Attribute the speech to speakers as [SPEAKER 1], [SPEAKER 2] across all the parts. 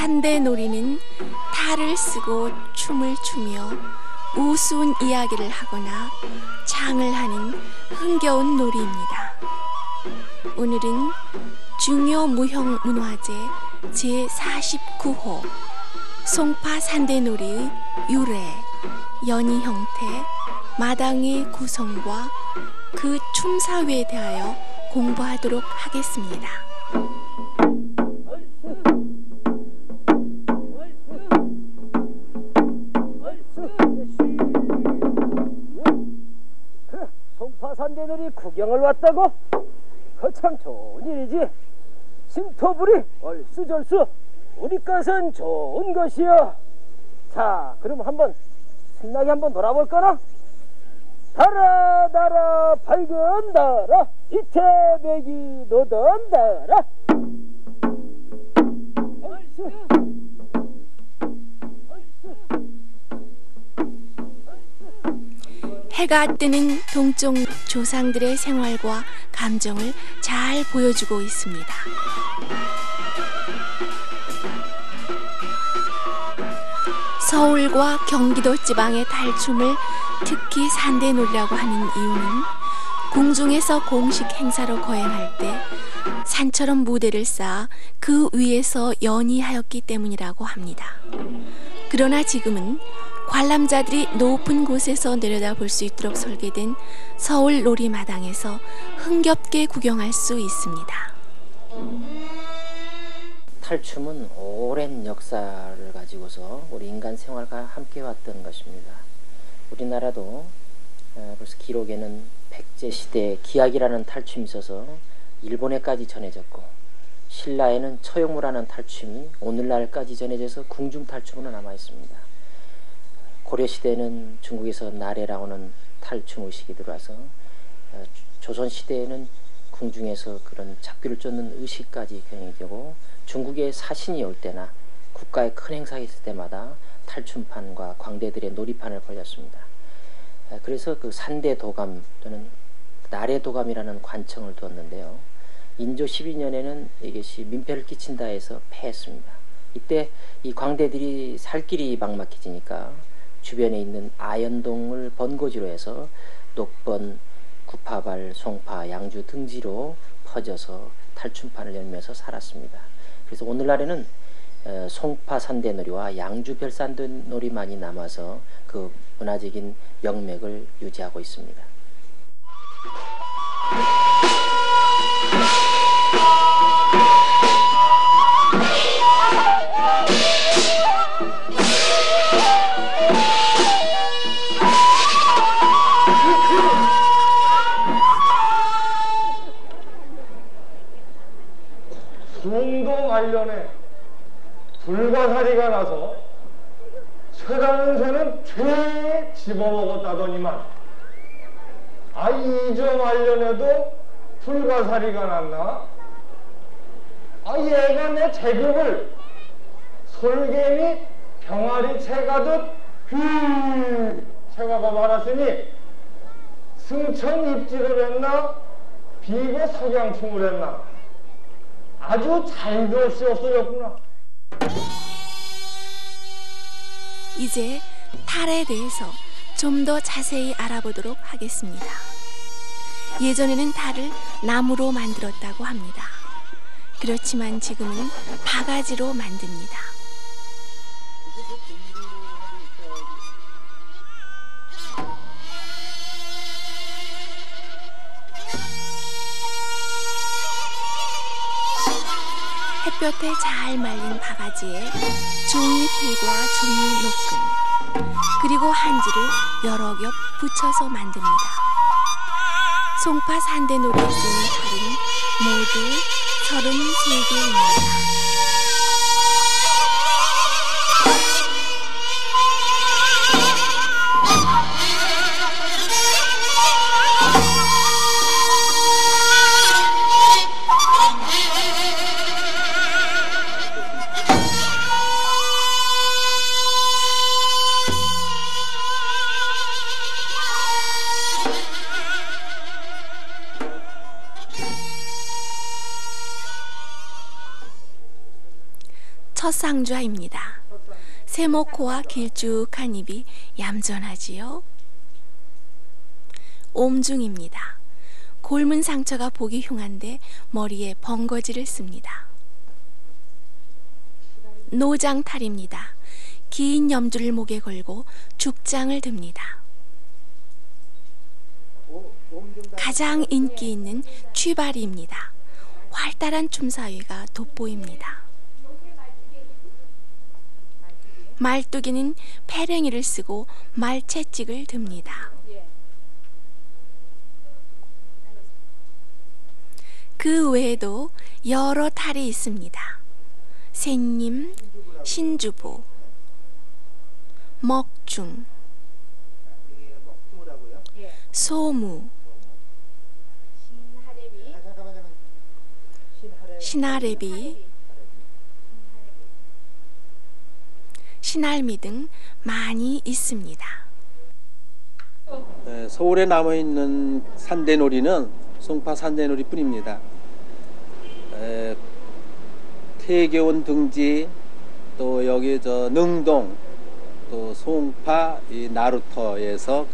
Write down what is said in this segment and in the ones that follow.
[SPEAKER 1] 산대놀이는 탈을 쓰고 춤을 추며 우스운 이야기를 하거나 장을 하는 흥겨운 놀이입니다. 오늘은 중요 무형문화재 제49호 송파 산대놀이의 유래, 연희 형태, 마당의 구성과 그 춤사위에 대하여 공부하도록 하겠습니다.
[SPEAKER 2] 송파 산대놀이 구경을 왔다고? 거참 좋은 일이지. 신토부리 얼쑤절쑤 우리 것은 좋은 것이여. 자, 그럼 한번 신나게 한번 놀아볼까나? 달아 달아 밝은 달아 이태백이 노던 달아.
[SPEAKER 1] 해가 뜨는 동쪽 조상들의 생활과 감정을 잘 보여주고 있습니다. 서울과 경기도 지방의 탈춤을 특히 산대놀이라고 하는 이유는 궁중에서 공식 행사로 거행할 때 산처럼 무대를 쌓아 그 위에서 연희하였기 때문이라고 합니다. 그러나 지금은 관람자들이 높은 곳에서 내려다 볼 수 있도록 설계된 서울 놀이마당에서 흥겹게 구경할 수 있습니다.
[SPEAKER 3] 탈춤은 오랜 역사를 가지고서 우리 인간 생활과 함께 왔던 것입니다. 우리나라도 벌써 기록에는 백제시대에 기약이라는 탈춤이 있어서 일본에까지 전해졌고, 신라에는 처용무라는 탈춤이 오늘날까지 전해져서 궁중탈춤으로 남아있습니다. 고려시대에는 중국에서 나래라고 하는 탈춤 의식이 들어와서 조선시대에는 궁중에서 그런 잡귀를 쫓는 의식까지 경영이 되고, 중국의 사신이 올 때나 국가의 큰 행사가 있을 때마다 탈춤판과 광대들의 놀이판을 벌렸습니다. 그래서 그 산대도감 또는 나래도감이라는 관청을 두었는데요. 인조 12년에는 이것이 민폐를 끼친다 해서 폐했습니다. 이때 이 광대들이 살 길이 막막해지니까 주변에 있는 아현동을 번거지로 해서 녹번, 구파발, 송파, 양주 등지로 퍼져서 탈춤판을 열면서 살았습니다. 그래서 오늘날에는 송파 산대놀이와 양주 별산대놀이만이 남아서 그 문화적인 명맥을 유지하고 있습니다.
[SPEAKER 4] 중동 관련에 불가사리가 나서 쇠라는 새는 죄에 집어먹었다더니만, 이점 관련에도 불가사리가 났나? 얘가 내 제급을 솔개미 병아리 채가듯 채가가 말았으니 승천 입지를 했나 비고 석양충을 했나 아주 잘도 없이 없어졌구나.
[SPEAKER 1] 이제 탈에 대해서 좀 더 자세히 알아보도록 하겠습니다. 예전에는 탈을 나무로 만들었다고 합니다. 그렇지만 지금은 바가지로 만듭니다. 햇볕에 잘 말린 바가지에 종이필과 종이 녹근, 그리고 한지를 여러 겹 붙여서 만듭니다. 송파 산대놀이에 쓰는 탈은 모두 33개입니다. 첫상좌입니다. 세모코와 길쭉한 입이 얌전하지요. 옴중입니다. 골문 상처가 보기 흉한데 머리에 번거지를 씁니다. 노장탈입니다. 긴 염주를 목에 걸고 죽장을 듭니다. 가장 인기 있는 취바리입니다. 활달한 춤사위가 돋보입니다. 말뚝이는 패랭이를 쓰고 말채찍을 듭니다. 그 외에도 여러 탈이 있습니다. 샌님, 신주보, 먹중, 소무, 신하래비, 신할미 등 많이 있습니다.
[SPEAKER 5] 서울에 남아있는 산대놀이는 송파 산대놀이뿐입니다. 태계원 등지, 또 여기 저 능동, 또 송파 이 나루터에서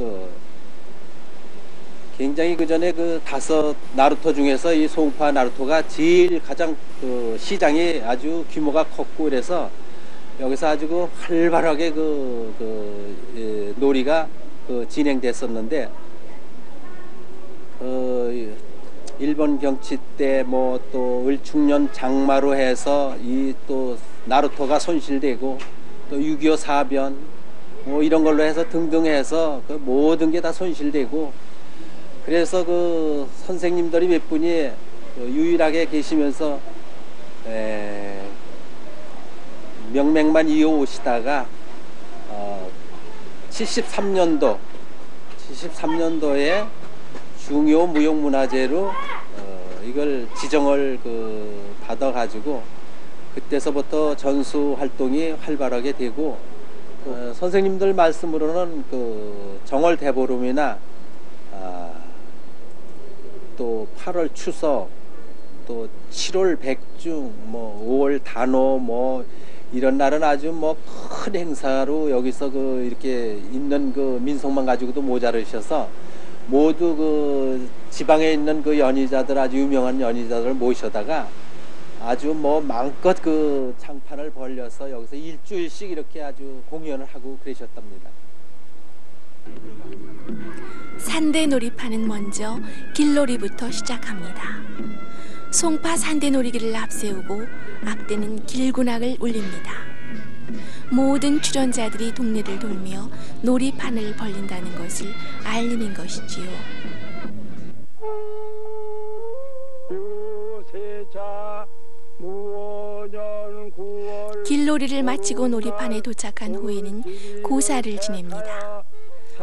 [SPEAKER 5] 굉장히 그 전에 그 5 나루터 중에서 이 송파 나루터가 제일 가장 시장이 아주 규모가 컸고, 그래서 여기서 아주 활발하게 놀이가 진행됐었는데, 일본 경치 때 뭐 또 을충년 장마로 해서 이 또 나루터가 손실되고, 또 6.25 사변 뭐 이런 걸로 해서 등등 해서 그 모든 게 다 손실되고, 그래서 그 선생님들이 몇 분이 유일하게 계시면서 명맥만 이어오시다가 73년도에 중요 무형문화재로 이걸 지정을 받아가지고, 그때서부터 전수 활동이 활발하게 되고, 선생님들 말씀으로는 정월 대보름이나 또 8월 추석, 또 7월 백중, 뭐 5월 단오, 뭐 이런 날은 아주 뭐 큰 행사로 여기서 이렇게 있는 민속만 가지고도 모자르셔서 모두 지방에 있는 연희자들, 아주 유명한 연희자들을 모셔다가 아주 뭐 마음껏 장판을 벌려서 여기서 일주일씩 이렇게 아주 공연을 하고 그러셨답니다.
[SPEAKER 1] 산대놀이파는 먼저 길놀이부터 시작합니다. 송파 산대놀이기를 앞세우고 앞대는 길군악을 울립니다. 모든 출연자들이 동네를 돌며 놀이판을 벌린다는 것을 알리는 것이지요. 길놀이를 마치고 놀이판에 도착한 후에는 고사를 지냅니다.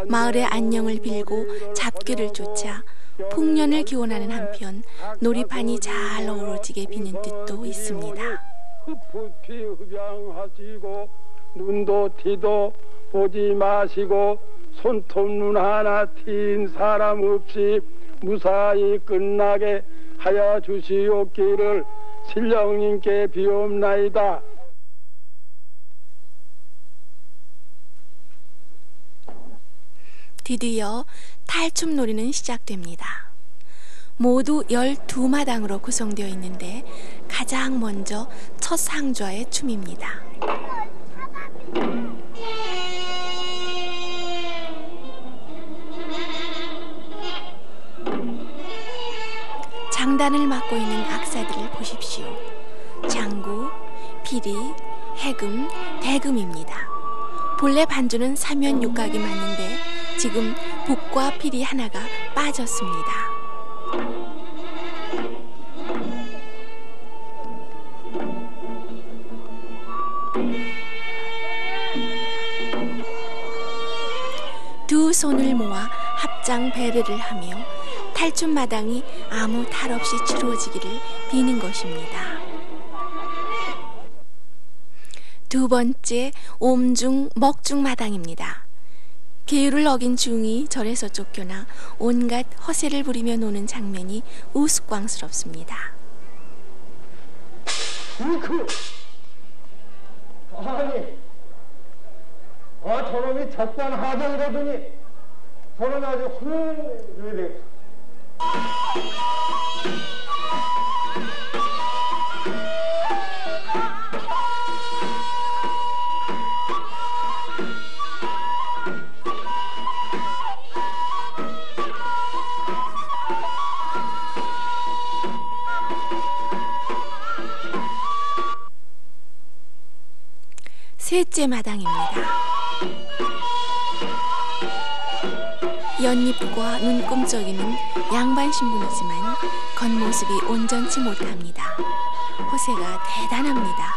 [SPEAKER 1] 마을의 안녕을 빌고 잡귀를 쫓아 풍년을 기원하는 한편 놀이판이 잘 어우러지게 비는 뜻도 있습니다.
[SPEAKER 6] 흡흡히 흡양하시고 눈도 티도 보지 마시고 손톱 눈 하나 튄 사람 없이 무사히 끝나게 하여 주시옵기를 신령님께 비옵나이다.
[SPEAKER 1] 드디어 탈춤놀이는 시작됩니다. 모두 12마당으로 구성되어 있는데 가장 먼저 첫 상좌의 춤입니다. 장단을 맡고 있는 악사들을 보십시오. 장구, 피리, 해금, 대금입니다. 본래 반주는 사면육각이 맞는데 지금 북과 피리 하나가 빠졌습니다. 두 손을 모아 합장 배례를 하며 탈춤 마당이 아무 탈 없이 치루어지기를 비는 것입니다. 두 번째 옴중 먹중 마당입니다. 계율을 어긴 중이 절에서 쫓겨나 온갖 허세를 부리며 노는 장면이 우스꽝스럽습니다.
[SPEAKER 4] 아니, 저놈이 적반하장이라더니 저놈이 아주 훌륭해야 되겠다.
[SPEAKER 1] 셋째 마당입니다. 연잎과 눈금쩍이는 양반 신분이지만 겉모습이 온전치 못합니다. 허세가 대단합니다.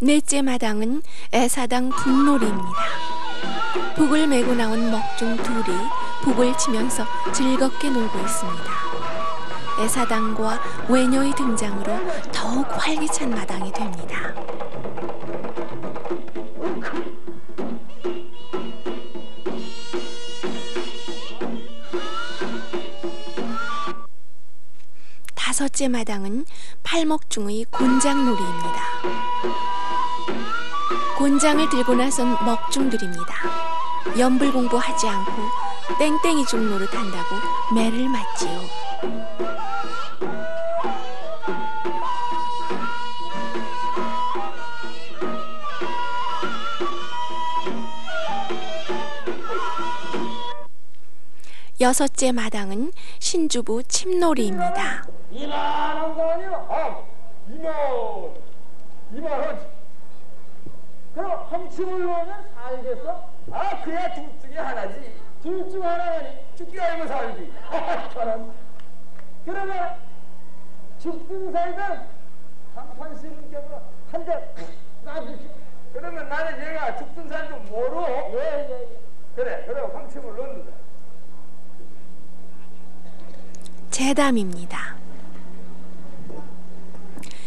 [SPEAKER 1] 넷째 마당은 애사당 북놀이입니다. 북을 메고 나온 먹중 둘이 북을 치면서 즐겁게 놀고 있습니다. 애사당과 외녀의 등장으로 더욱 활기찬 마당이 됩니다. 다섯째 마당은 팔먹중의 곤장놀이입니다. 곤장을 들고 나선 먹중들입니다. 연불 공부하지 않고 땡땡이중 노릇한다고 매를 맞지요. 여섯째 마당은 신주부 침놀이입니다.
[SPEAKER 4] 이만한 거 아니야? 이만하지. 그럼 험침을 놓으면 살겠어? 그야 둘 중에 하나지. 둘 중 하나라니 죽기가 알면 살지. 저런. 그러면 죽든 살든 한판 쓰는 경우는 한 대 놔주지. 그러면 나는 얘가 죽든 살든 모르. 예. 그래, 그럼 험침을 놓는다.
[SPEAKER 1] 재담입니다.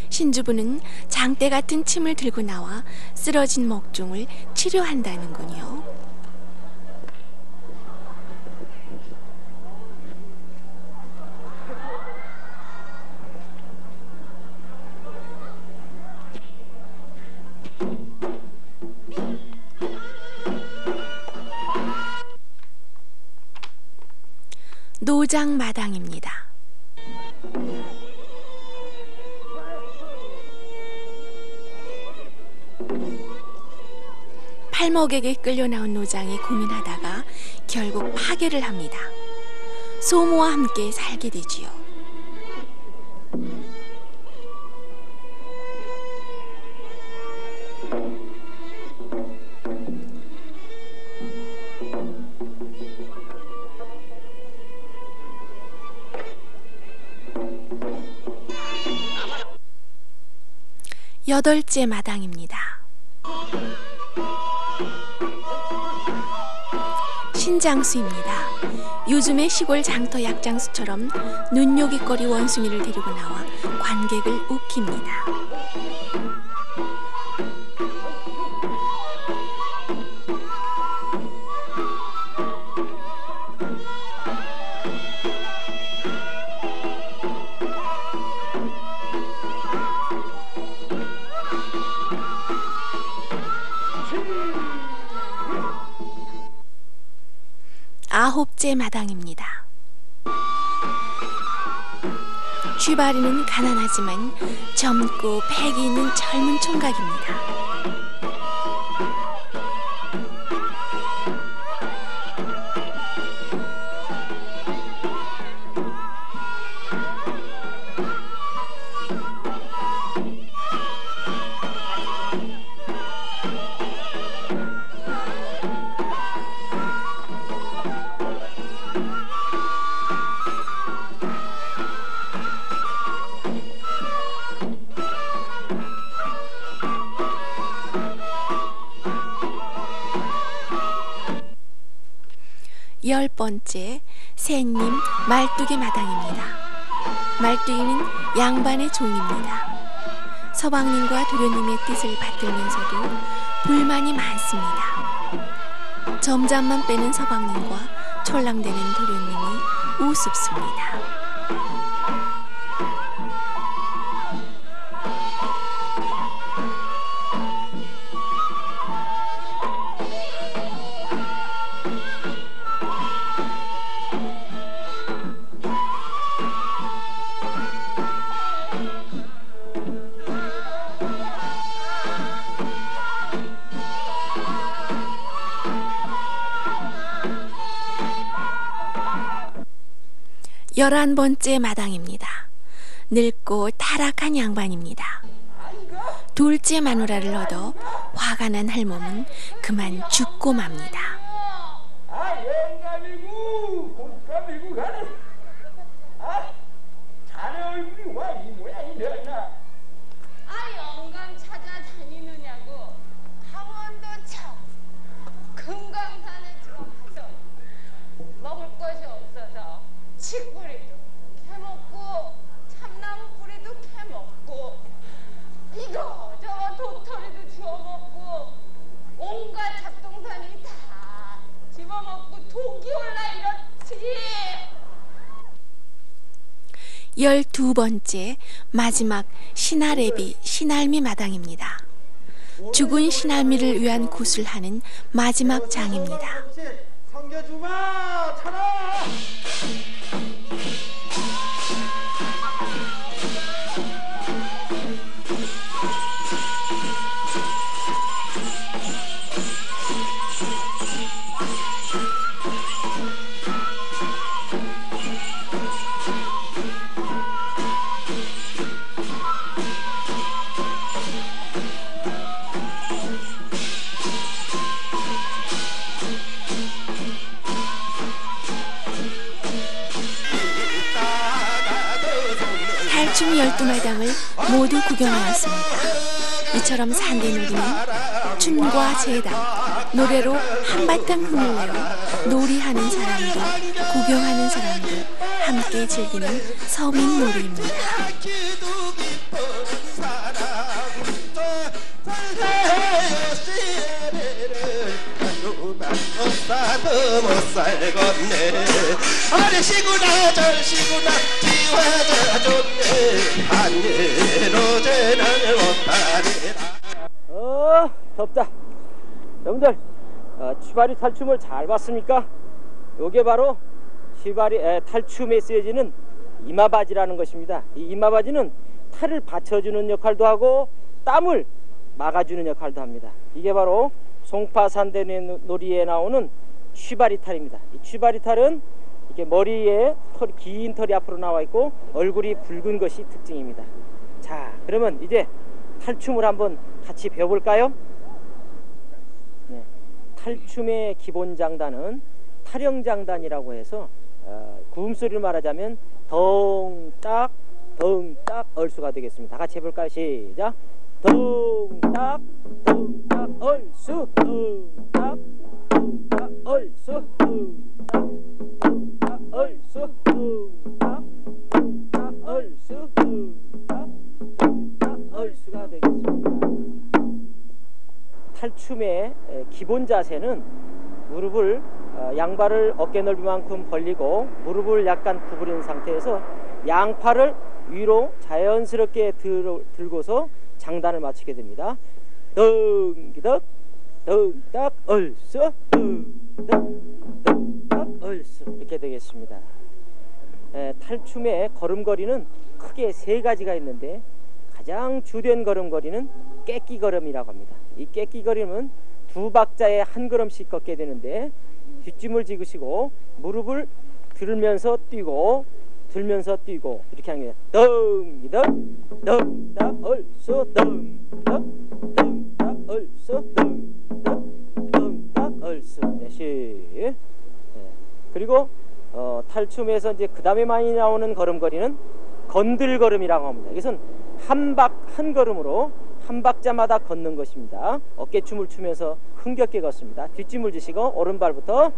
[SPEAKER 1] 신주부는 장대 같은 침을 들고 나와 쓰러진 먹중을 치료한다는군요. 노장마당입니다. 팔먹에게 끌려 나온 노장이 고민하다가 결국 파괴를 합니다. 소모와 함께 살게 되지요. 여덟째 마당입니다. 신장수입니다. 요즘의 시골 장터 약장수처럼 눈요깃거리 원숭이를 데리고 나와 관객을 웃깁니다. 아홉째 마당입니다. 쥐바리는 가난하지만 젊고 패기 있는 젊은 총각입니다. 열 번째 새님 말뚝의 마당입니다. 말뚝이는 양반의 종입니다. 서방님과 도련님의 뜻을 받들면서도 불만이 많습니다. 점잠만 빼는 서방님과 촐랑대는 도련님이 우습습니다. 11번째 마당입니다. 늙고 타락한 양반입니다. 둘째 마누라를 얻어 화가 난 할멈은 그만 죽고 맙니다.
[SPEAKER 4] 영감이고 곶감이고 가네. 자네 얼굴이 와 이 모양이 되었나?
[SPEAKER 7] 영감 찾아다니느냐고. 강원도 참 금강산에 들어가서 먹을 것이 없어서 칡뿌리도 캐먹고 참나무 뿌리도 캐먹고 이거저거 도토리도 주워먹고 온갖 잡동사니 다 집어먹고 독이 올라 이렇지.
[SPEAKER 1] 12번째 마지막 신하래비 신할미 마당입니다. 죽은 신할미를 위한 굿을 하는 마지막 장입니다.
[SPEAKER 4] 성겨주마 차라.
[SPEAKER 1] 탈춤 12마당을 모두 구경하였습니다. 이처럼 산대놀이는 춤과 재단, 노래로 한바탕 흥을 내어 놀이하는 사람들, 구경하는 사람들 함께 즐기는 서민놀이입니다.
[SPEAKER 8] 못 살겠네. 아래시구나 절시구나 지화자 좋네. 한예로 재난을 못하리라.
[SPEAKER 2] 덥다. 여러분들 취바리 탈춤을 잘 봤습니까? 요게 바로 취바리 탈춤에 쓰여지는 이마바지라는 것입니다. 이 이마바지는 탈을 받쳐주는 역할도 하고 땀을 막아주는 역할도 합니다. 이게 바로 송파산대놀이에 나오는 취바리 탈입니다. 이 취바리 탈은 이렇게 머리에 긴 털이 앞으로 나와 있고 얼굴이 붉은 것이 특징입니다. 자, 그러면 이제 탈춤을 한번 같이 배워볼까요? 네, 탈춤의 기본 장단은 타령장단이라고 해서 구음소리를 말하자면 덩딱 덩딱 얼수가 되겠습니다. 다 같이 해볼까요? 시작! 덩딱 덩딱 얼수 덩딱 덩딱 얼수 덩딱 덩딱 얼수 덩딱 덩딱 얼수 덩딱 덩딱 얼수가 되겠습니다. 탈춤의 기본 자세는 무릎을 양발을 어깨 넓이만큼 벌리고 무릎을 약간 구부린 상태에서 양팔을 위로 자연스럽게 들고서 장단을 맞추게 됩니다. 덩기덕 덩딱 얼쑤 덩딱 덩딱 얼쑤 이렇게 되겠습니다. 탈춤의 걸음걸이는 크게 세 가지가 있는데 가장 주된 걸음걸이는 깨끼걸음이라고 합니다. 이 깨끼걸음은 두 박자에 한 걸음씩 걷게 되는데 뒷짐을 지으시고 무릎을 들면서 뛰고 들면서 뛰고 이렇게 하는 거예요. 덩기덕 덩딱 얼쑤 덩덕 덩딱 얼쑤 덩덕 덩딱 얼쑤. 네. 그리고 탈춤에서 이제 그 다음에 많이 나오는 걸음걸이는 건들걸음이라고 합니다. 이것은 한 걸음으로 한 박자마다 걷는 것입니다. 어깨춤을 추면서 흥겹게 걷습니다. 뒷짐을 지시고 오른발부터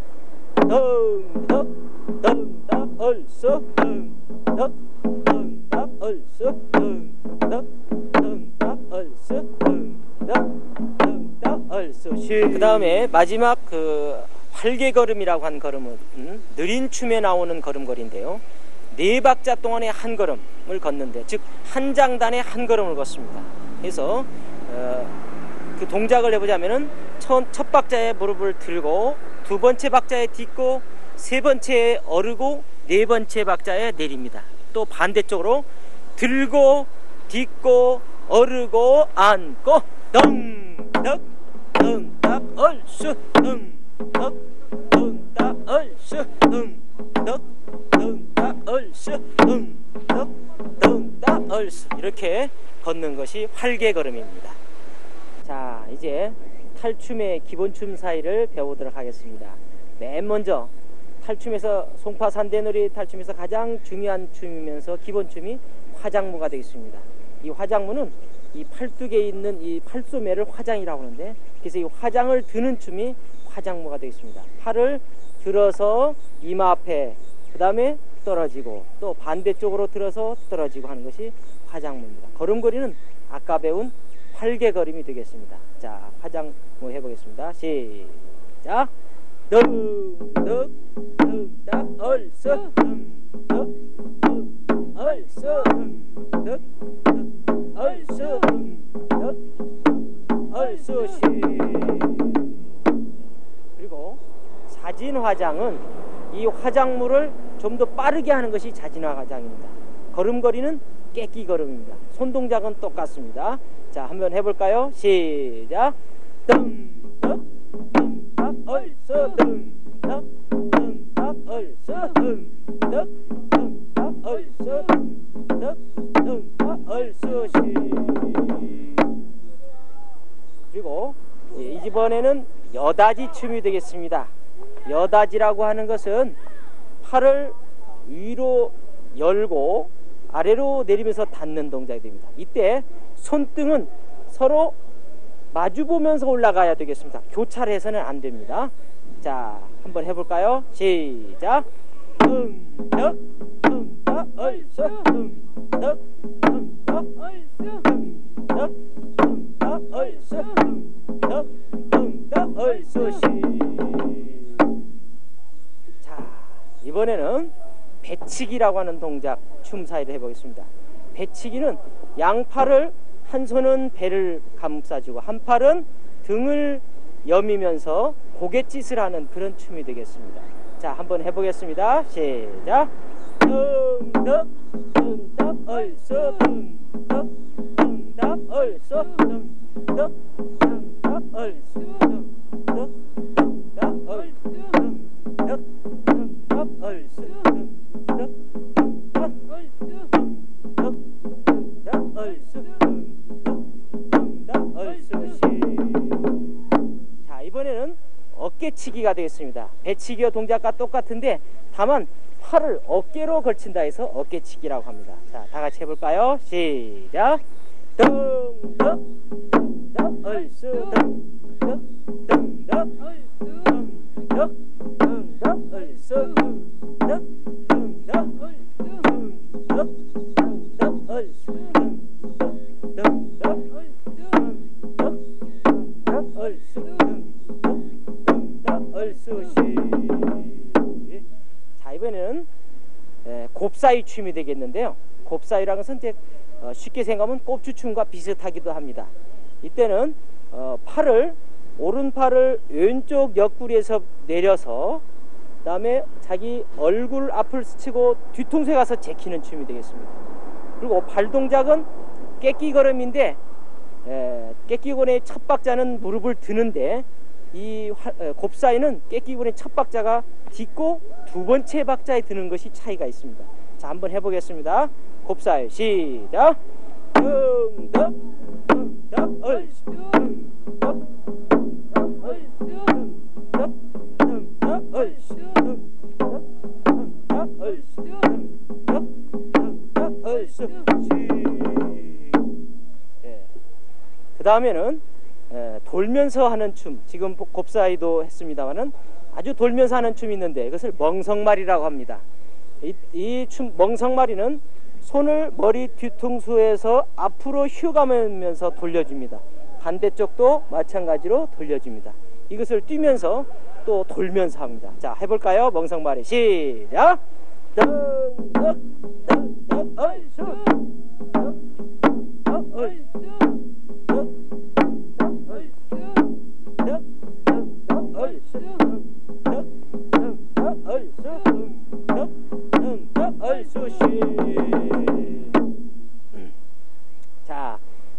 [SPEAKER 2] 덩덕 덩덕 얼쑤 덩덕 덩덕 얼쑤 덩덕 덩덕 얼쑤 덩덕 덩덕 얼쑤. 그 다음에 마지막 활개걸음이라고 한 걸음은 느린 춤에 나오는 걸음걸이인데요. 네 박자 동안에 한 걸음을 걷는데, 즉 한 장단에 한 걸음을 걷습니다. 그래서 그 동작을 해보자면은 첫 박자에 무릎을 들고 두 번째 박자에 딛고 세 번째에 어르고 네 번째 박자에 내립니다. 또 반대쪽으로 들고 딛고 어르고 안고 덩덕 덩덕 얼쑤 덩덕 덩덕 얼쑤 덩덕 덩덕 얼쑤 얼쑤 둥덕 얼쑤 이렇게 걷는 것이 활개걸음입니다. 자, 이제 탈춤의 기본춤 사이를 배워보도록 하겠습니다. 맨 먼저 탈춤에서 송파산대놀이 탈춤에서 가장 중요한 춤이면서 기본춤이 화장무가 되겠습니다. 이 화장무는 이 팔뚝에 있는 이 팔소매를 화장이라고 하는데, 그래서 이 화장을 드는 춤이 화장무가 되겠습니다. 팔을 들어서 이마 앞에, 그 다음에 떨어지고 또 반대쪽으로 들어서 떨어지고 하는 것이 화장무입니다. 걸음걸이는 아까 배운 활개걸음이 되겠습니다. 자, 화장무 해보겠습니다. 시작. 둥덕 둥덕 얼쑤 둥덕 얼쑤 둥덕 얼쑤 둥덕 얼쑤 시. 그리고 자진화장은 이 화장무를 좀 더 빠르게 하는 것이 자진화장입니다. 걸음걸이는 깨끼걸음입니다. 손동작은 똑같습니다. 자, 한번 해볼까요? 시작. 둥덕 둥덕 얼쑤 둥덕 둥덕 얼쑤 둥덕 둥덕 얼쑤 둥덕 둥덕 얼쑤 시. 그리고 이번에는 여다지 춤이 되겠습니다. 여다지라고 하는 것은 팔을 위로 열고 아래로 내리면서 닿는 동작이 됩니다. 이때 손등은 서로 마주보면서 올라가야 되겠습니다. 교차해서는 안 됩니다. 자, 한번 해볼까요? 시작. 둥덕 둥덕 얼쑤 둥덕 둥덕 얼쑤 둥덕 둥덕 얼쑤 둥덕 둥덕 얼쑤 시. 자, 이번에는 배치기라고 하는 동작 춤 사이를 해보겠습니다. 배치기는 양팔을 한 손은 배를 감싸주고 한 팔은 등을 여미면서 고갯짓을 하는 그런 춤이 되겠습니다. 자, 한번 해보겠습니다. 시작. 둥덕 둥덕 얼쑤 둥덕 둥덕 얼쑤 둥덕 둥덕 얼쑤 둥덕 둥덕 얼쑤 둥덕 둥덕 얼쑤 둥덕 둥덕 얼쑤 둥덕 둥덕 얼쑤 둥덕 얼쑤 시. 자, 이번에는 어깨치기가 되겠습니다. 배치기와 동작과 똑같은데 다만 팔을 어깨로 걸친다 해서 어깨치기라고 합니다. 자, 다 같이 해볼까요? 시작. 둥덕 둥덕 얼쑤 둥덕 둥덕 얼쑤 둥덕 둥덕 얼쑤 둥덕 둥덕 얼쑤 둥덕 둥덕 얼쑤 둥덕 둥덕 얼쑤 둥덕 얼쑤 시. 자, 이번에는 곱사이 춤이 되겠는데요. 곱사이라는 것은 이제 쉽게 생각하면 꼽주춤과 비슷하기도 합니다. 이때는 팔을 오른팔을 왼쪽 옆구리에서 내려서 그다음에 자기 얼굴 앞을 스치고 뒤통수에 가서 제키는 춤이 되겠습니다. 그리고 발 동작은 깨끼걸음인데 깨끼걸음의 첫 박자는 무릎을 드는데 이 곱사이는 깨끼걸음의 첫 박자가 딛고 두 번째 박자에 드는 것이 차이가 있습니다. 자, 한번 해보겠습니다. 곱사이 시작. 둥덕 둥덕 얼쑤 둥덕 둥덕 얼쑤 둥덕 둥덕 얼쑤 둥덕 둥덕 얼쑤 둥덕 둥덕 얼쑤 시. 그 다음에는 돌면서 하는 춤, 지금 곱사이도 했습니다만은 아주 돌면서 하는 춤이 있는데 그것을 멍석말이라고 합니다. 이 춤 멍석말이는 손을 머리 뒤통수에서 앞으로 휘어가면서 돌려줍니다. 반대쪽도 마찬가지로 돌려줍니다. 이것을 뛰면서 또 돌면서 합니다. 자, 해볼까요? 멍석말이 시작. 둥덕 둥덕 얼쑤 둥덕 얼쑤 둥덕 얼쑤 둥덕 얼쑤 둥덕 얼쑤 둥덕 얼쑤 시. 자,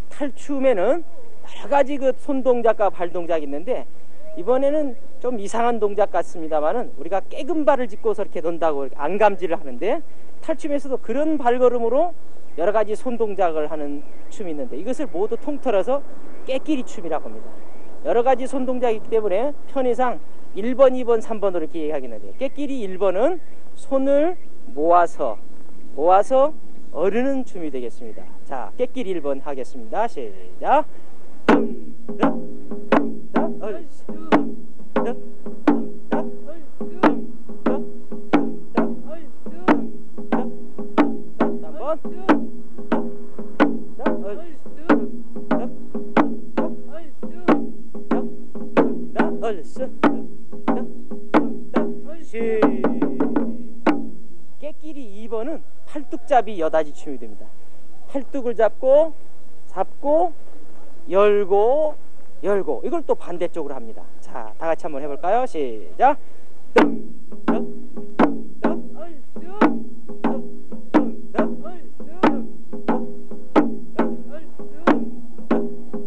[SPEAKER 2] 탈춤에는 여러 가지 그 손동작과 발동작이 있는데 이번에는 좀 이상한 동작 같습니다만은 우리가 깨금발을 짚고서 이렇게 논다고 안감지를 하는데 탈춤에서도 그런 발걸음으로 여러 가지 손 동작을 하는 춤이 있는데 이것을 모두 통틀어서 깨끼리 춤이라고 합니다. 여러 가지 손 동작이 있기 때문에 편의상 1번, 2번, 3번으로 이렇게 얘기하겠는데 깨끼리 1번은 손을 모아서 어르는 춤이 되겠습니다. 자, 깨끼리 1번 하겠습니다. 시작. 깨끼리 2번은 팔뚝잡이 여다지 춤이 됩니다. 팔뚝을 잡고 열고 이걸 또 반대쪽으로 합니다. 자, 다 같이 한번 해볼까요? 시작.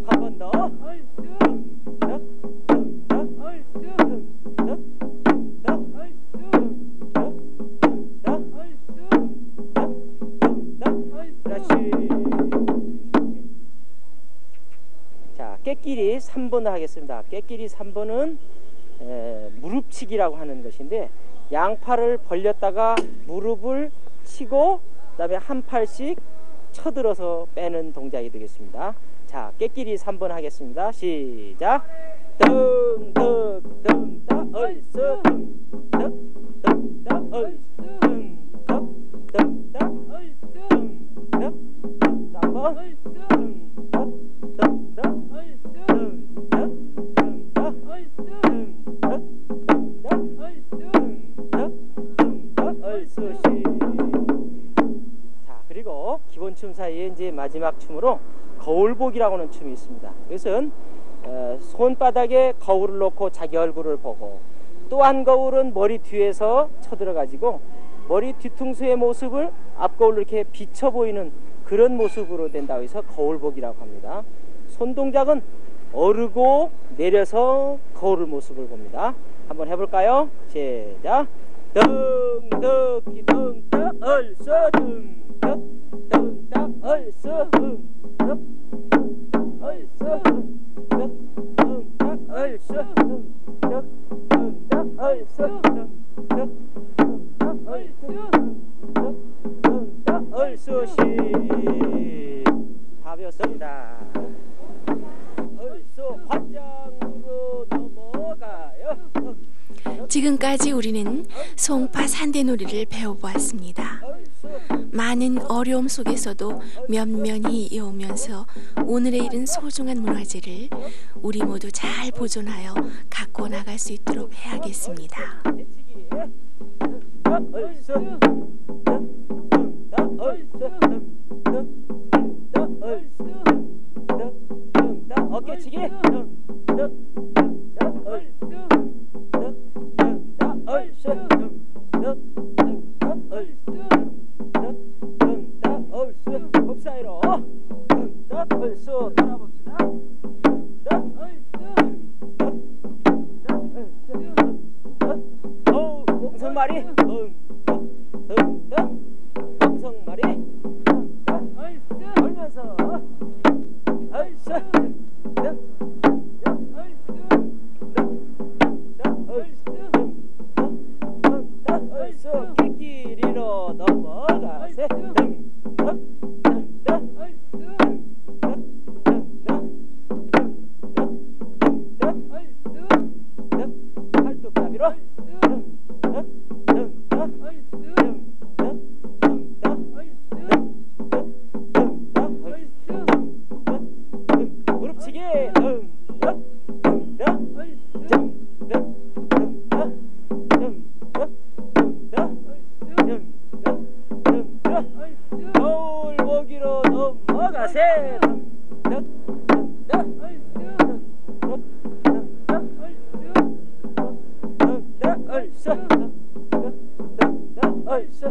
[SPEAKER 2] 한 번 더. 자, 깨끼리 3번을 하겠습니다. 깨끼리 3번은 무릎치기라고 하는 것인데 양팔을 벌렸다가 무릎을 치고 그다음에 한 팔씩 쳐들어서 빼는 동작이 되겠습니다. 자, 깨끼리 3번 하겠습니다. 시작. 덩덕덩덕 얼쑤 덩덕덩덕 얼쑤 덩덕덩덕 얼쑤 덩덕 3번 자, 그리고 기본 춤 사이에 이제 마지막 춤으로 거울보기라고 하는 춤이 있습니다. 이것은 손바닥에 거울을 놓고 자기 얼굴을 보고 또 한 거울은 머리 뒤에서 쳐들어 가지고 머리 뒤통수의 모습을 앞거울로 이렇게 비쳐 보이는 그런 모습으로 된다고 해서 거울보기라고 합니다. 손 동작은 어르고 내려서 거울 모습을 봅니다. 한번 해볼까요? 시작. 덩덕기 덩덕 얼쑤 덩덕 덩덕 얼쑤 덩덕 얼쑤 덩덕 덩덕 얼쑤 덩덕 덩덕 얼쑤 덩덕 덩덕 얼쑤 덩덕 얼쑤시 다 배웠습니다. 얼쑤 화장으로 넘어가요.
[SPEAKER 1] 지금까지 우리는 송파 산대놀이를 배워보았습니다. 많은 어려움 속에서도 면면히 이어오면서 오늘에 이른 소중한 문화재를 우리 모두 잘 보존하여 갖고 나갈 수 있도록 해야겠습니다.
[SPEAKER 2] 어깨치기. 홉 사이로 얼쑤 돌아봅시다. 엉성마리 엉성마리 돌면서 얼쑤 얼쑤 객길이로 넘어가세. 팔뚝잡이로 무릎치기. 거울보기로 넘어가세. 얼쑤